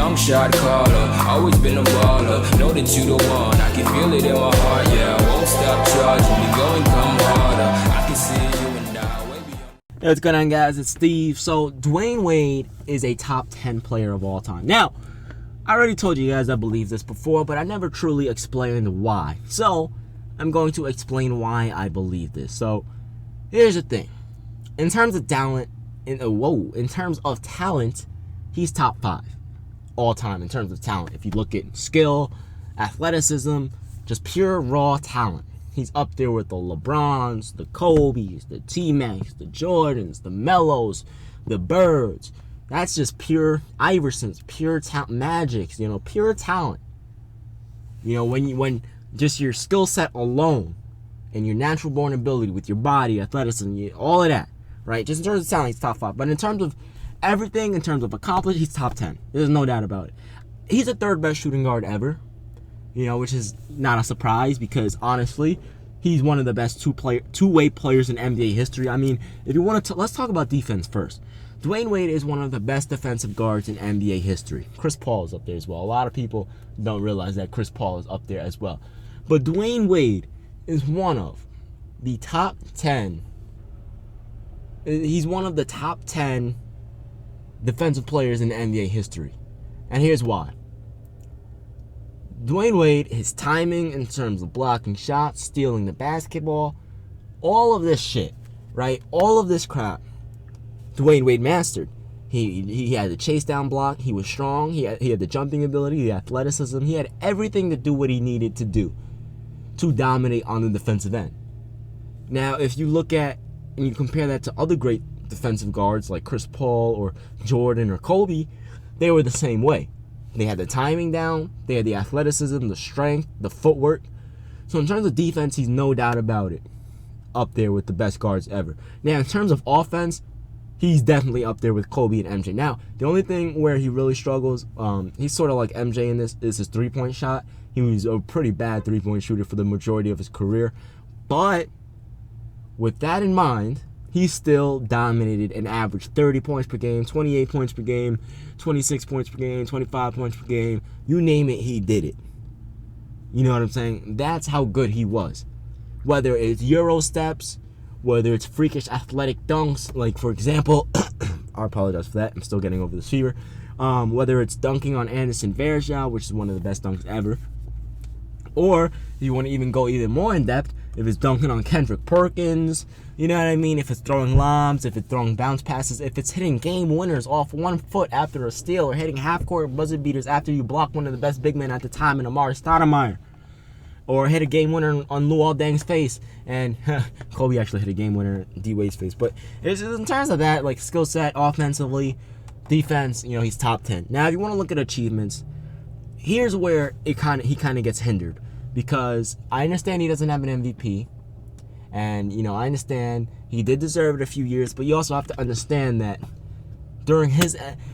Young shot caller, always been a baller. Know that you the one, I can feel it in my heart. Yeah, I won't stop charging me, go and come harder. I can see you and I way beyond. Hey, what's going on, guys? It's Steve. So Dwyane Wade is a top 10 player of all time. Now, I already told you guys I believe this before, but I never truly explained why. So I'm going to explain why I believe this. So here's the thing. In terms of talent, in terms of talent, he's top 5 all time in terms of talent. If you look at skill, athleticism, just pure raw talent, he's up there with the LeBrons, the Kobes, the T-Macs, the Jordans, the Melos, the Birds. That's just pure Iversons, pure talent, Magics, pure talent. When just your skill set alone and your natural born ability with your body, athleticism, all of that, right? Just in terms of talent, he's top 5. But in terms of everything, in terms of accomplishment, he's top 10. There's no doubt about it. He's the 3rd best shooting guard ever, which is not a surprise because, honestly, he's one of the best two-way players in NBA history. I mean, if you want to, let's talk about defense first. Dwyane Wade is one of the best defensive guards in NBA history. Chris Paul is up there as well. A lot of people don't realize that Chris Paul is up there as well. But Dwyane Wade is one of the top 10. He's one of the top 10 defensive players in NBA history. And here's why. Dwyane Wade, his timing in terms of blocking shots, stealing the basketball, all of this shit, right? All of this crap, Dwyane Wade mastered. He had the chase down block. He was strong. He had the jumping ability, the athleticism. He had everything to do what he needed to do to dominate on the defensive end. Now, if you look at and you compare that to other great defensive guards like Chris Paul or Jordan or Kobe, they were the same way. They had the timing down. They had the athleticism, the strength, the footwork. So in terms of defense, he's no doubt about it up there with the best guards ever. Now, in terms of offense, he's definitely up there with Kobe and MJ. Now, the only thing where he really struggles, he's sort of like MJ in this, is his three-point shot. He was a pretty bad three-point shooter for the majority of his career. But with that in mind, he still dominated and averaged 30 points per game, 28 points per game, 26 points per game, 25 points per game. You name it, he did it. You know what I'm saying? That's how good he was. Whether it's Euro steps, whether it's freakish athletic dunks, like, for example, I apologize for that. I'm still getting over this fever. Whether it's dunking on Anderson Varejao, which is one of the best dunks ever. Or if you want to even go even more in depth, if it's dunking on Kendrick Perkins, you know what I mean? If it's throwing lobs, if it's throwing bounce passes, if it's hitting game winners off 1 foot after a steal, or hitting half-court buzzer beaters after you block one of the best big men at the time in Amari Stoudemire, or hit a game winner on Luol Deng's face, and Kobe actually hit a game winner in D-Wade's face. But in terms of that, like skill set, offensively, defense, he's top 10. Now, if you want to look at achievements, here's where he kind of gets hindered. Because I understand he doesn't have an MVP. And, I understand he did deserve it a few years. But you also have to understand that during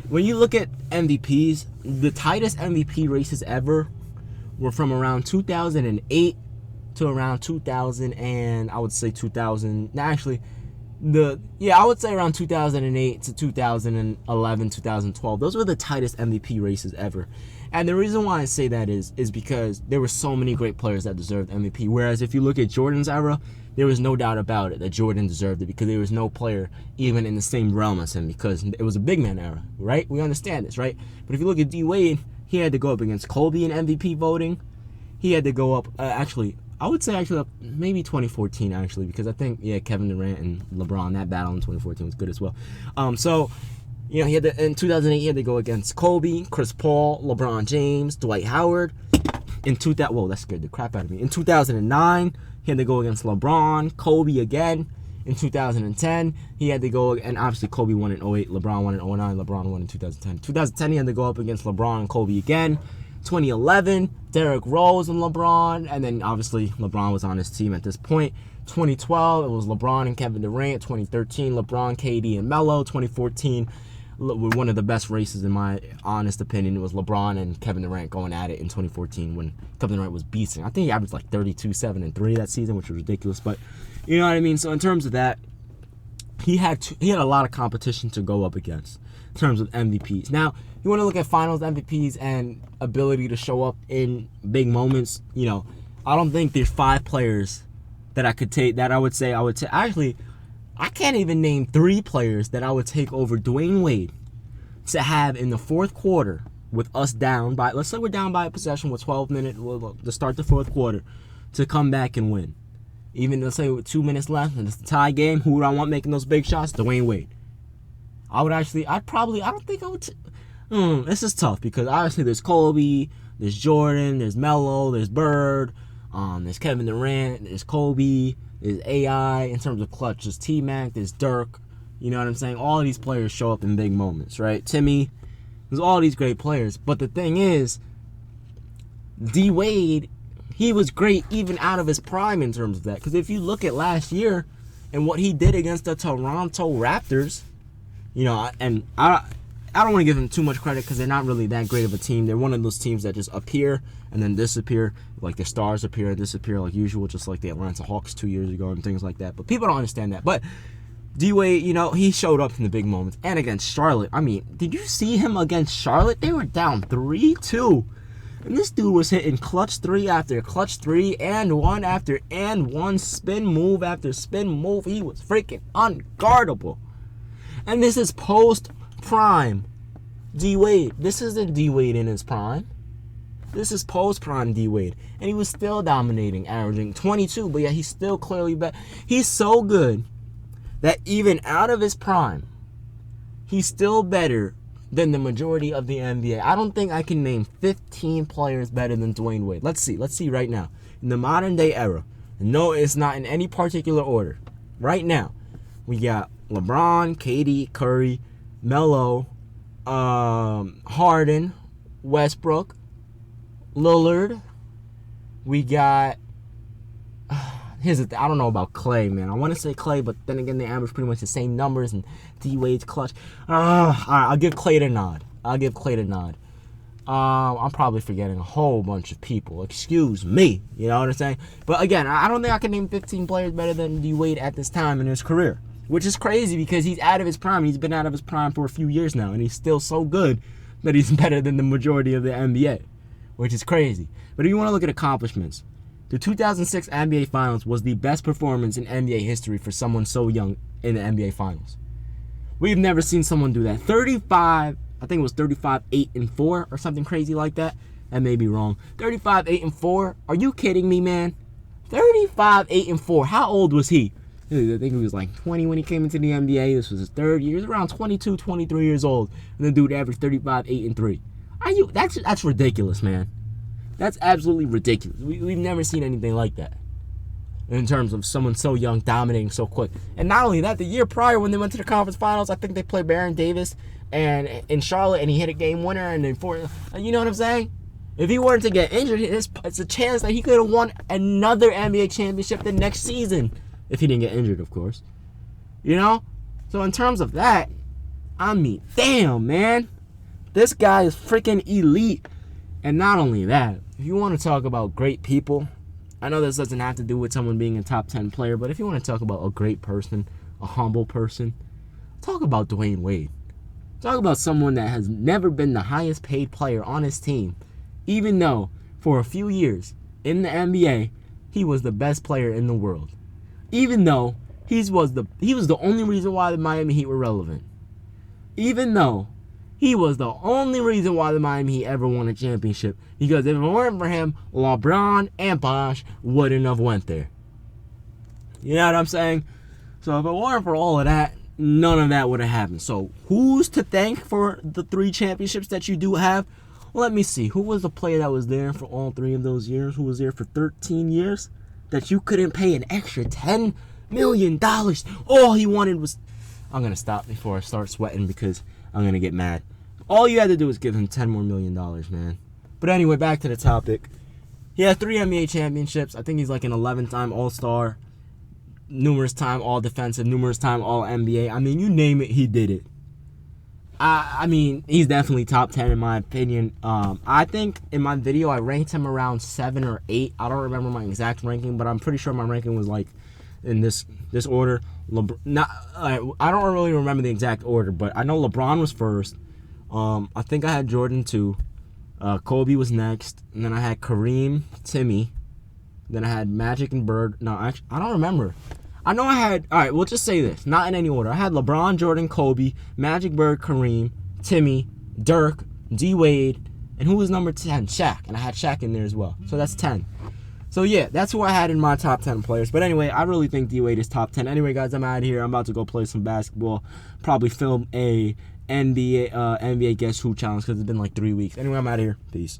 when you look at MVPs, the tightest MVP races ever were from around 2008 to around 2000 and I would say 2000. Actually, I would say around 2008 to 2011, 2012. Those were the tightest MVP races ever. And the reason why I say that is because there were so many great players that deserved MVP. Whereas if you look at Jordan's era, there was no doubt about it that Jordan deserved it because there was no player even in the same realm as him because it was a big man era, right? We understand this, right? But if you look at D-Wade, he had to go up against Kobe in MVP voting. He had to go up, I would say up maybe 2014 actually because I think, Kevin Durant and LeBron, that battle in 2014 was good as well. He had in 2008, he had to go against Kobe, Chris Paul, LeBron James, Dwight Howard. That scared the crap out of me. In 2009, he had to go against LeBron, Kobe again. In 2010, he had to go, and obviously Kobe won in 08, LeBron won in 09, LeBron won in 2010. 2010, he had to go up against LeBron and Kobe again. 2011, Derrick Rose and LeBron, and then obviously LeBron was on his team at this point. 2012, it was LeBron and Kevin Durant. 2013, LeBron, KD, and Melo. 2014, one of the best races in my honest opinion. It was LeBron and Kevin Durant going at it in 2014 when Kevin Durant was beasting. I think he averaged like 32, 7, and 3 that season, which was ridiculous. But you know what I mean? So in terms of that, he had a lot of competition to go up against in terms of MVPs. Now, you want to look at Finals MVPs and ability to show up in big moments. You know, I don't think there's 5 players that I could take that I would say I would take. Actually, I can't even name 3 players that I would take over Dwyane Wade to have in the fourth quarter with us down by, let's say we're down by a possession with 12 minutes to start the fourth quarter, to come back and win. Even, let's say, with 2 minutes left and it's the tie game, who would I want making those big shots? Dwyane Wade. I don't think I would. This is tough because obviously there's Kobe, there's Jordan, there's Melo, there's Bird, there's Kevin Durant, there's Kobe, there's AI. In terms of clutch, there's T-Mac, there's Dirk. You know what I'm saying? All of these players show up in big moments, right? Timmy, there's all these great players. But the thing is, D Wade, he was great even out of his prime in terms of that. Because if you look at last year and what he did against the Toronto Raptors, you know, and I don't want to give him too much credit because they're not really that great of a team. They're one of those teams that just appear and then disappear. Like the stars appear and disappear like usual, just like the Atlanta Hawks 2 years ago and things like that. But people don't understand that. But D-Wade, you know, he showed up in the big moments. And against Charlotte, I mean, did you see him against Charlotte? They were down 3-2. And this dude was hitting clutch 3 after clutch 3 and 1 after and 1, spin move after spin move. He was freaking unguardable. And this is post-prime D-Wade. This isn't D-Wade in his prime. This is post-prime D-Wade. And he was still dominating, averaging 22. But yeah, he's still clearly better. He's so good that even out of his prime, he's still better than the majority of the NBA. I don't think I can name 15 players better than Dwyane Wade. Let's see right now. In the modern day era, no, it's not in any particular order. Right now, we got LeBron, KD, Curry, Melo, Harden, Westbrook, Lillard. We got, here's the thing, I don't know about Clay, man. I want to say Clay, but then again, they average pretty much the same numbers, and D-Wade's clutch. All right, I'll give Clay the nod. I'm probably forgetting a whole bunch of people. Excuse me. You know what I'm saying? But again, I don't think I can name 15 players better than D-Wade at this time in his career, which is crazy because he's out of his prime. He's been out of his prime for a few years now, and he's still so good that he's better than the majority of the NBA, which is crazy. But if you want to look at accomplishments, the 2006 NBA Finals was the best performance in NBA history for someone so young in the NBA Finals. We've never seen someone do that. 35, I think it was 35, 8, and 4 or something crazy like that. That may be wrong. 35, 8, and 4. Are you kidding me, man? 35, 8, and 4. How old was he? I think he was like 20 when he came into the NBA. This was his third year. He was around 22, 23 years old. And the dude averaged 35, 8, and 3. That's ridiculous, man. That's absolutely ridiculous. We've never seen anything like that in terms of someone so young dominating so quick. And not only that, the year prior when they went to the conference finals, I think they played Baron Davis and in Charlotte, and he hit a game winner. And then you know what I'm saying? If he weren't to get injured, it's a chance that he could have won another NBA championship the next season if he didn't get injured, of course. You know? So in terms of that, I mean, damn, man. This guy is freaking elite. And not only that, if you want to talk about great people, I know this doesn't have to do with someone being a top 10 player, but if you want to talk about a great person, a humble person, talk about Dwyane Wade. Talk about someone that has never been the highest paid player on his team, even though for a few years in the NBA, he was the best player in the world. Even though he was the only reason why the Miami Heat were relevant. Even though he was the only reason why the Miami Heat ever won a championship. Because if it weren't for him, LeBron and Bosh wouldn't have went there. You know what I'm saying? So if it weren't for all of that, none of that would have happened. So who's to thank for the 3 championships that you do have? Let me see. Who was the player that was there for all 3 of those years? Who was there for 13 years? That you couldn't pay an extra $10 million. All he wanted was... I'm going to stop before I start sweating because I'm going to get mad. All you had to do was give him $10 more million, man. But anyway, back to the topic. He had 3 NBA championships. I think he's like an 11-time All-Star, numerous time All-Defensive, numerous time All-NBA. I mean, you name it, he did it. I mean, he's definitely top 10 in my opinion. I think in my video I ranked him around 7 or 8. I don't remember my exact ranking, but I'm pretty sure my ranking was like in this order. I don't really remember the exact order, but I know LeBron was first. I think I had Jordan 2. Kobe was next, and then I had Kareem, Timmy. Then I had Magic and Bird. No, actually, I don't remember. I know I had. All right, we'll just say this, not in any order. I had LeBron, Jordan, Kobe, Magic, Bird, Kareem, Timmy, Dirk, D Wade, and who was number 10? Shaq, and I had Shaq in there as well. So that's 10. So yeah, that's who I had in my top 10 players. But anyway, I really think D Wade is top 10. Anyway, guys, I'm out of here. I'm about to go play some basketball. Probably film a NBA Guess Who challenge because it's been like 3 weeks. Anyway, I'm out of here. Peace.